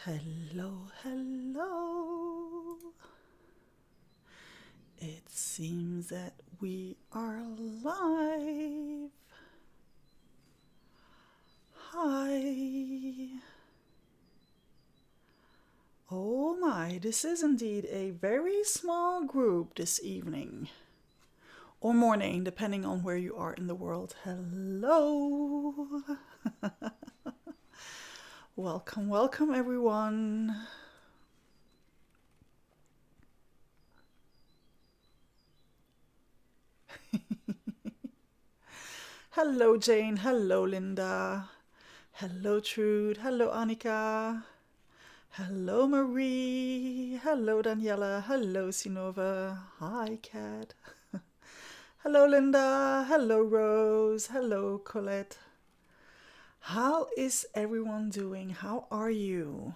Hello, hello. It seems that we are live. Hi. Oh my, this is indeed a very small group this evening. Or morning, depending on where you are in the world. Hello. Welcome, welcome everyone. Hello Jane, hello Linda. Hello Trude, hello Annika. Hello Marie, hello Daniela, hello Sinova. Hi Kat. Hello Linda, hello Rose, hello Colette. How is everyone doing? How are you?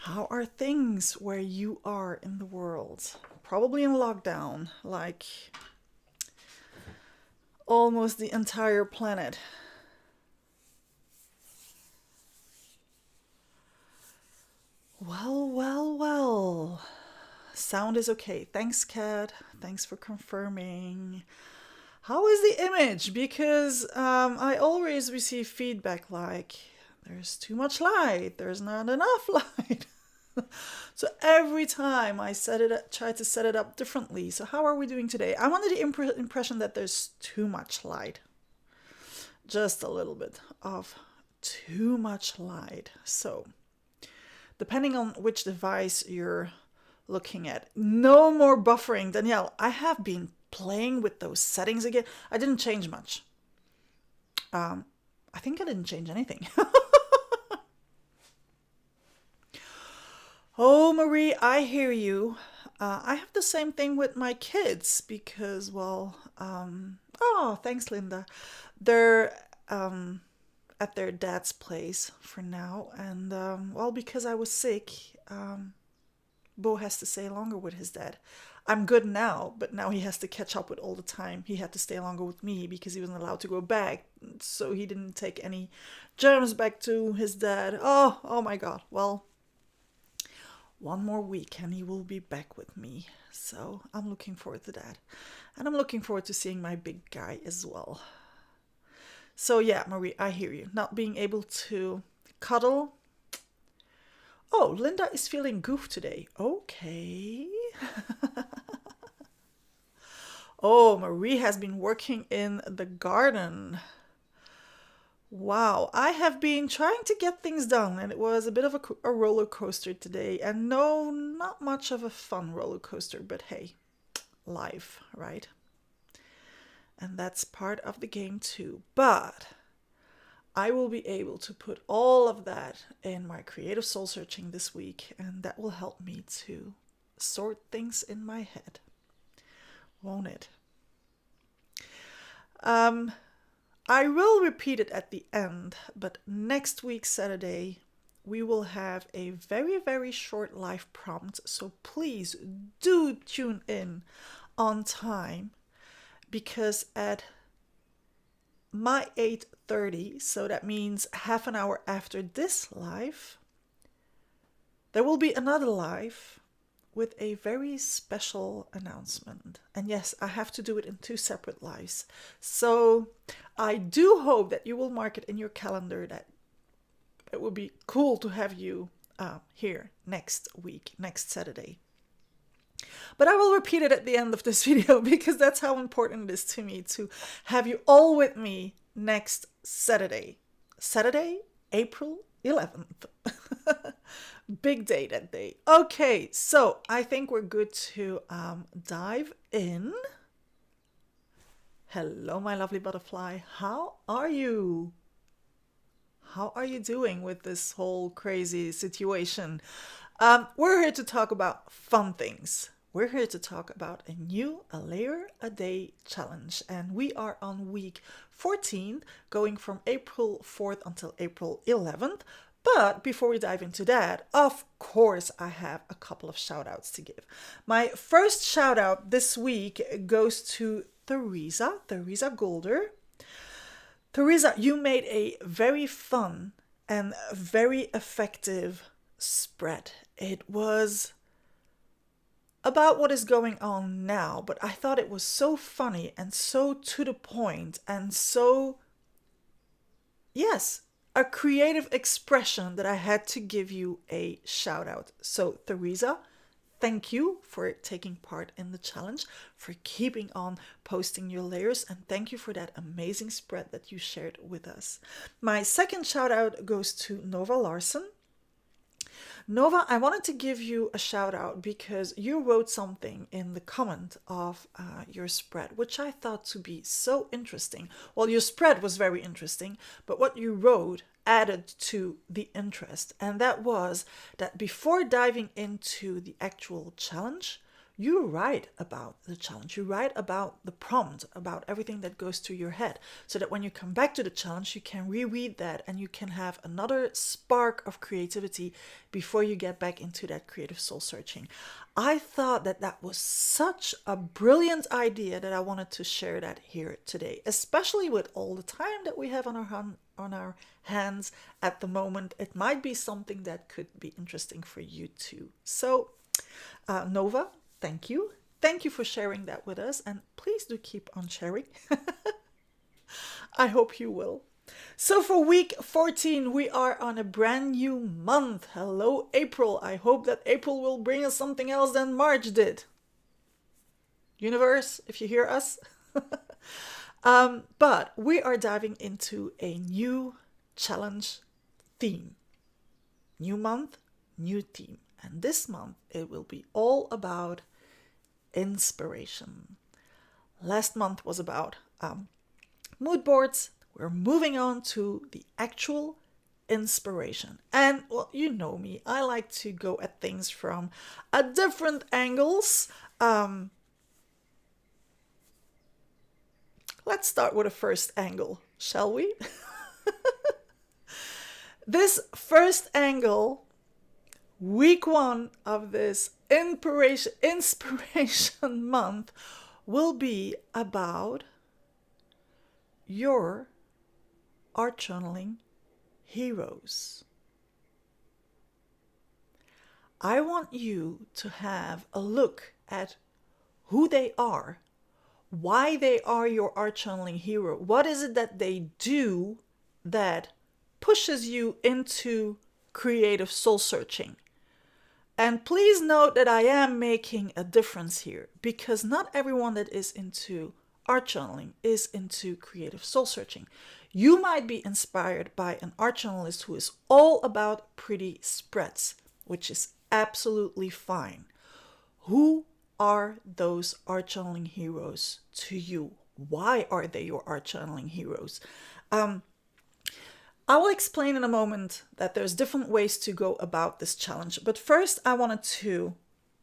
How are things where you are in the world? Probably in lockdown, like almost the entire planet. Well. Sound is okay. Thanks, Kat. Thanks for confirming. How is the image? Because I always receive feedback like there's too much light, there's not enough light. So every time I try to set it up differently. So how are we doing today? I'm under the impression that there's too much light, just a little bit of too much light. So depending on which device you're looking at, no more buffering. Danielle, I have been playing with those settings again. I didn't change much. I think I didn't change anything. Oh, Marie, I hear you. I have the same thing with my kids because, oh, thanks, Linda. They're at their dad's place for now, and because I was sick, Bo has to stay longer with his dad. I'm good now, but now he has to catch up with all the time. He had to stay longer with me because he wasn't allowed to go back, so he didn't take any germs back to his dad. Oh my God. Well, one more week and he will be back with me. So I'm looking forward to that. And I'm looking forward to seeing my big guy as well. So yeah, Marie, I hear you. Not being able to cuddle. Oh, Linda is feeling goof today. Okay. Oh, Marie has been working in the garden. Wow, I have been trying to get things done, and it was a bit of a roller coaster today. And no, not much of a fun roller coaster, but hey, life, right? And that's part of the game too. But I will be able to put all of that in my creative soul searching this week, and that will help me to sort things in my head, won't it? I will repeat it at the end, but next week, Saturday, we will have a very, very short live prompt. So please do tune in on time because at my 8:30, so that means half an hour after this live, there will be another live with a very special announcement. And yes, I have to do it in two separate lives. So I do hope that you will mark it in your calendar that it would be cool to have you here next week, next Saturday. But I will repeat it at the end of this video because that's how important it is to me to have you all with me next Saturday. Saturday, April 11th. Big day that day. Okay, so I think we're good to dive in. Hello, my lovely butterfly. How are you? How are you doing with this whole crazy situation? We're here to talk about fun things. We're here to talk about a layer a day challenge. And we are on week 14, going from April 4th until April 11th. But before we dive into that, of course, I have a couple of shout outs to give. My first shout out this week goes to Theresa Golder. Theresa, you made a very fun and a very effective spread. It was about what is going on now, but I thought it was so funny and so to the point and so, yes, a creative expression that I had to give you a shout out. So, Theresa, thank you for taking part in the challenge, for keeping on posting your layers, and thank you for that amazing spread that you shared with us. My second shout out goes to Nova Larson. Nova, I wanted to give you a shout out because you wrote something in the comment of your spread, which I thought to be so interesting. Well, your spread was very interesting, but what you wrote added to the interest. And that was that before diving into the actual challenge, you write about the challenge, you write about the prompt, about everything that goes through your head, so that when you come back to the challenge, you can reread that and you can have another spark of creativity before you get back into that creative soul searching. I thought that that was such a brilliant idea that I wanted to share that here today, especially with all the time that we have on our hands at the moment. It might be something that could be interesting for you too. So, Nova, thank you. Thank you for sharing that with us, and please do keep on sharing. I hope you will. So for week 14, we are on a brand new month. Hello, April. I hope that April will bring us something else than March did. Universe, if you hear us. But we are diving into a new challenge theme. New month, new theme. And this month, it will be all about inspiration. Last month was about mood boards. We're moving on to the actual inspiration. And, well, you know me, I like to go at things from a different angles. Let's start with a first angle, shall we? This first angle, week 1 of this inspiration month, will be about your art journaling heroes. I want you to have a look at who they are, why they are your art journaling hero. What is it that they do that pushes you into creative soul searching? And please note that I am making a difference here, because not everyone that is into art journaling is into creative soul searching. You might be inspired by an art journalist who is all about pretty spreads, which is absolutely fine. Who are those art journaling heroes to you? Why are they your art journaling heroes? I will explain in a moment that there's different ways to go about this challenge. But first, I wanted to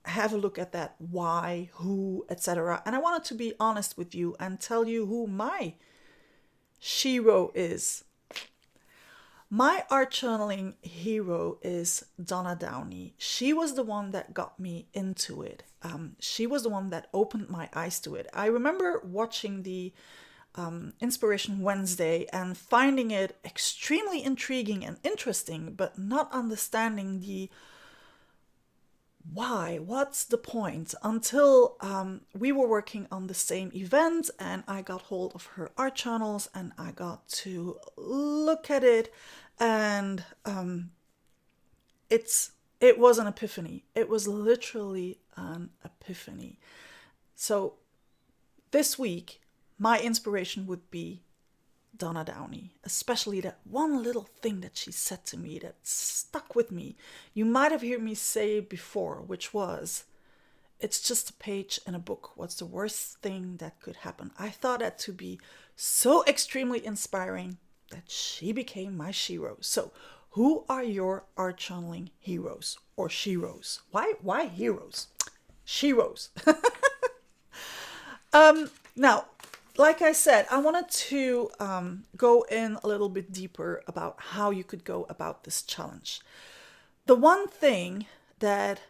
have a look at that why, who, etc. And I wanted to be honest with you and tell you who my shiro is. My art journaling hero is Donna Downey. She was the one that got me into it. She was the one that opened my eyes to it. I remember watching the Inspiration Wednesday and finding it extremely intriguing and interesting, but not understanding the why, what's the point, until we were working on the same event and I got hold of her art journals and I got to look at it, and it was an epiphany. It was literally an epiphany. So this week, my inspiration would be Donna Downey, especially that one little thing that she said to me that stuck with me. You might have heard me say before, which was, it's just a page in a book. What's the worst thing that could happen? I thought that to be so extremely inspiring that she became my shiro. So, who are your art journaling heroes or shiros? Why heroes? Shiros. Now, like I said, I wanted to go in a little bit deeper about how you could go about this challenge. The one thing that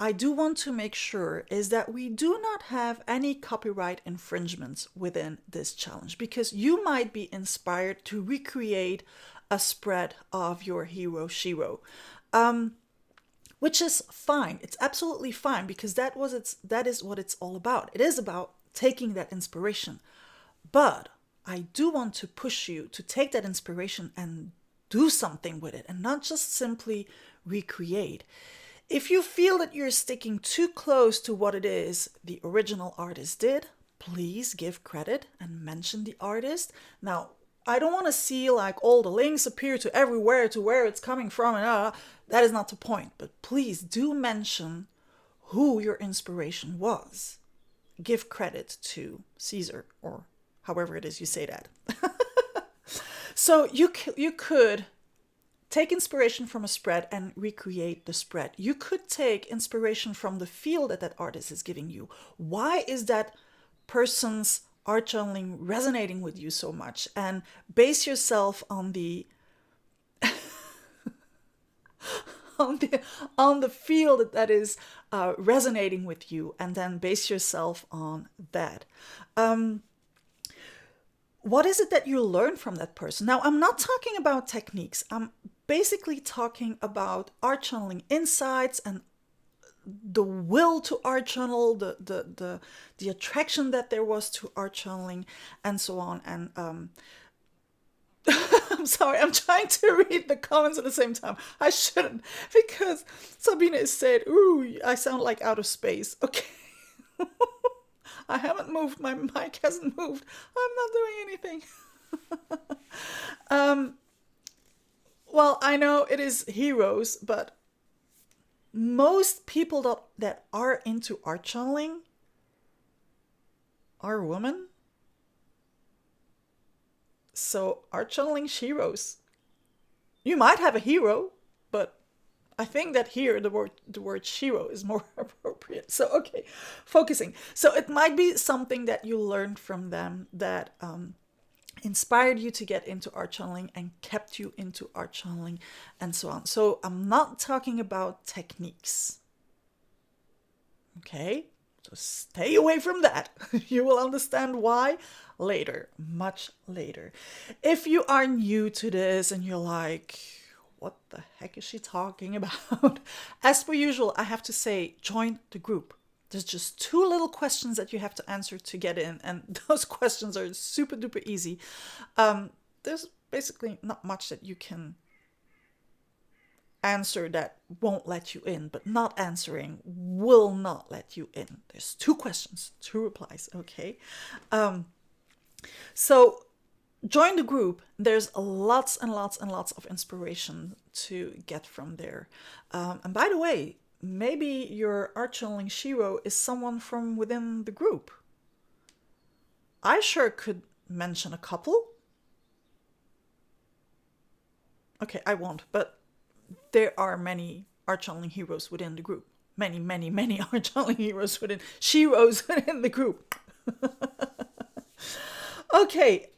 I do want to make sure is that we do not have any copyright infringements within this challenge, because you might be inspired to recreate a spread of your hero Shiro, which is fine. It's absolutely fine, because that is what it's all about. It is about taking that inspiration. But I do want to push you to take that inspiration and do something with it, and not just simply recreate. If you feel that you're sticking too close to what it is the original artist did, please give credit and mention the artist. Now, I don't want to see like all the links appear to everywhere to where it's coming from, and that is not the point. But please do mention who your inspiration was. Give credit to Caesar, or however it is you say that. So you could take inspiration from a spread and recreate the spread. You could take inspiration from the feel that that artist is giving you. Why is that person's art channeling resonating with you so much? And base yourself on the on the feel that is resonating with you, and then base yourself on that. What is it that you learn from that person? Now, I'm not talking about techniques. I'm basically talking about art channeling insights and the will to art channel, the attraction that there was to art channeling, and so on. And I'm sorry, I'm trying to read the comments at the same time. I shouldn't, because Sabina said, "Ooh, I sound like out of space." Okay. I haven't moved. My mic hasn't moved. I'm not doing anything. Well, I know it is heroes, but most people that are into art channeling are women. So art channeling heroes. You might have a hero, but I think that here the word Shiro is more appropriate. So okay, focusing. So it might be something that you learned from them that inspired you to get into art channeling and kept you into art channeling, and so on. So I'm not talking about techniques. Okay, so stay away from that. You will understand why later, much later. If you are new to this and you're like, what the heck is she talking about? As per usual, I have to say, join the group. There's just 2 little questions that you have to answer to get in, and those questions are super duper easy. There's basically not much that you can answer that won't let you in, but not answering will not let you in. There's 2 questions, 2 replies, okay? So join the group. There's lots and lots and lots of inspiration to get from there. And by the way, maybe your art channeling Shiro is someone from within the group. I sure could mention a couple. Okay, I won't, but there are many art channeling heroes within the group. Many, many, many art channeling heroes within Shiros within the group. Okay,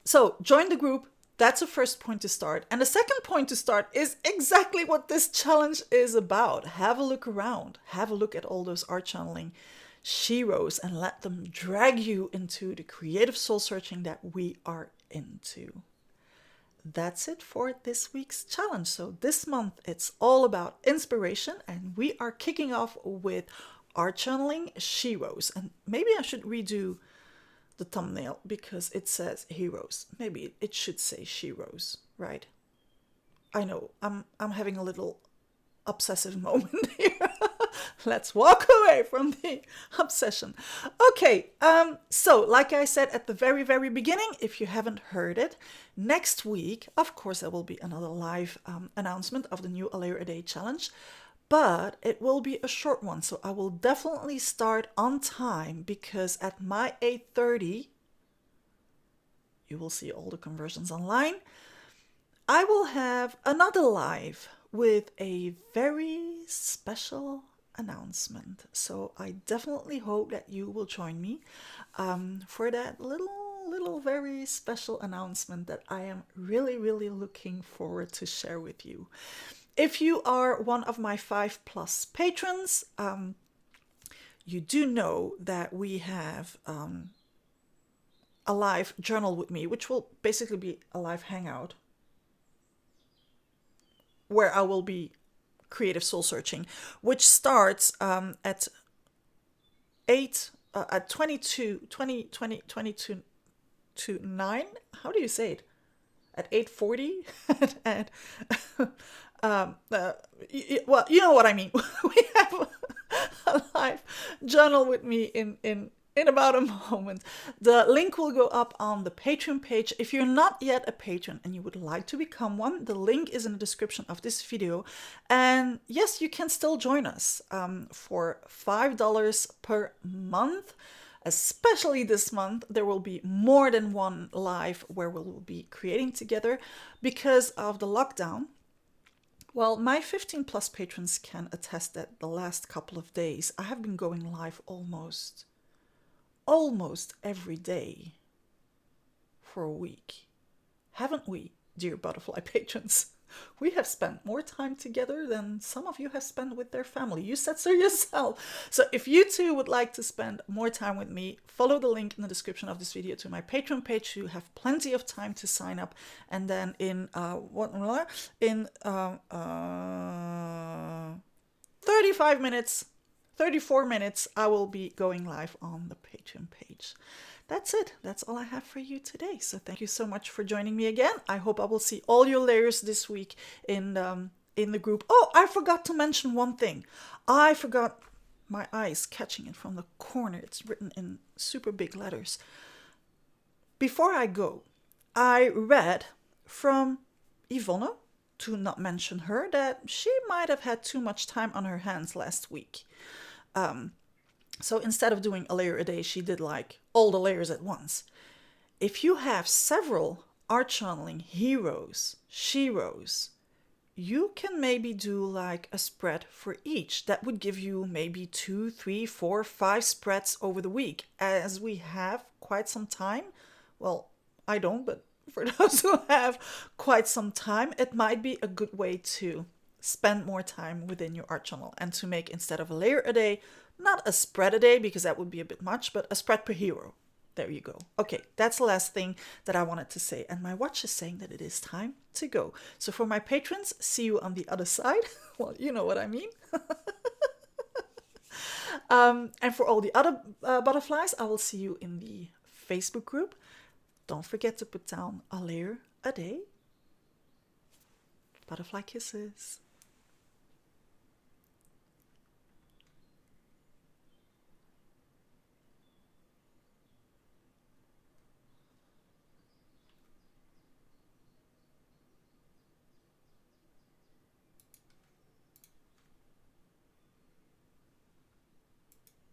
so join the group. That's the first point to start. And the second point to start is exactly what this challenge is about. Have a look around. Have a look at all those art channeling Shiros and let them drag you into the creative soul searching that we are into. That's it for this week's challenge. So this month it's all about inspiration, and we are kicking off with art channeling Shiros. And maybe I should redo the thumbnail because it says heroes. Maybe it should say Shiros, right? I know, I'm having a little obsessive moment here. Let's walk away from the obsession. Okay, so like I said at the very, very beginning, if you haven't heard it, next week, of course, there will be another live announcement of the new A Layer a Day challenge, but it will be a short one. So I will definitely start on time, because at my 8:30, you will see all the conversions online, I will have another live with a very special announcement. So I definitely hope that you will join me for that little very special announcement that I am really, really looking forward to share with you. If you are one of my 5+ patrons, you do know that we have a live journal with me, which will basically be a live hangout where I will be creative soul searching, which starts at 22 to 9. How do you say it? At 8:40? And well, you know what I mean. We have a live journal with me in about a moment. The link will go up on the Patreon page. If you're not yet a patron and you would like to become one, the link is in the description of this video. And yes, you can still join us for $5 per month. Especially this month, there will be more than one live where we will be creating together because of the lockdown. Well, my 15+ patrons can attest that the last couple of days I have been going live almost every day for a week. Haven't we, dear butterfly patrons? We have spent more time together than some of you have spent with their family. You said so yourself. So if you too would like to spend more time with me, follow the link in the description of this video to my Patreon page. You have plenty of time to sign up. And then in 35 minutes, 34 minutes, I will be going live on the Patreon page. That's it. That's all I have for you today. So thank you so much for joining me again. I hope I will see all your layers this week in the group. Oh, I forgot to mention one thing. I forgot, my eyes catching it from the corner. It's written in super big letters. Before I go, I read from Yvonne, to not mention her, that she might have had too much time on her hands last week. So instead of doing a layer a day, she did like all the layers at once. If you have several art channeling heroes, sheroes, you can maybe do like a spread for each. That would give you maybe 2, 3, 4, 5 spreads over the week. As we have quite some time, well, I don't, but for those who have quite some time, it might be a good way to spend more time within your art channel and to make, instead of a layer a day, not a spread a day, because that would be a bit much, but a spread per hero. There you go. Okay, that's the last thing that I wanted to say. And my watch is saying that it is time to go. So for my patrons, see you on the other side. Well, you know what I mean. And for all the other butterflies, I will see you in the Facebook group. Don't forget to put down a layer a day. Butterfly kisses.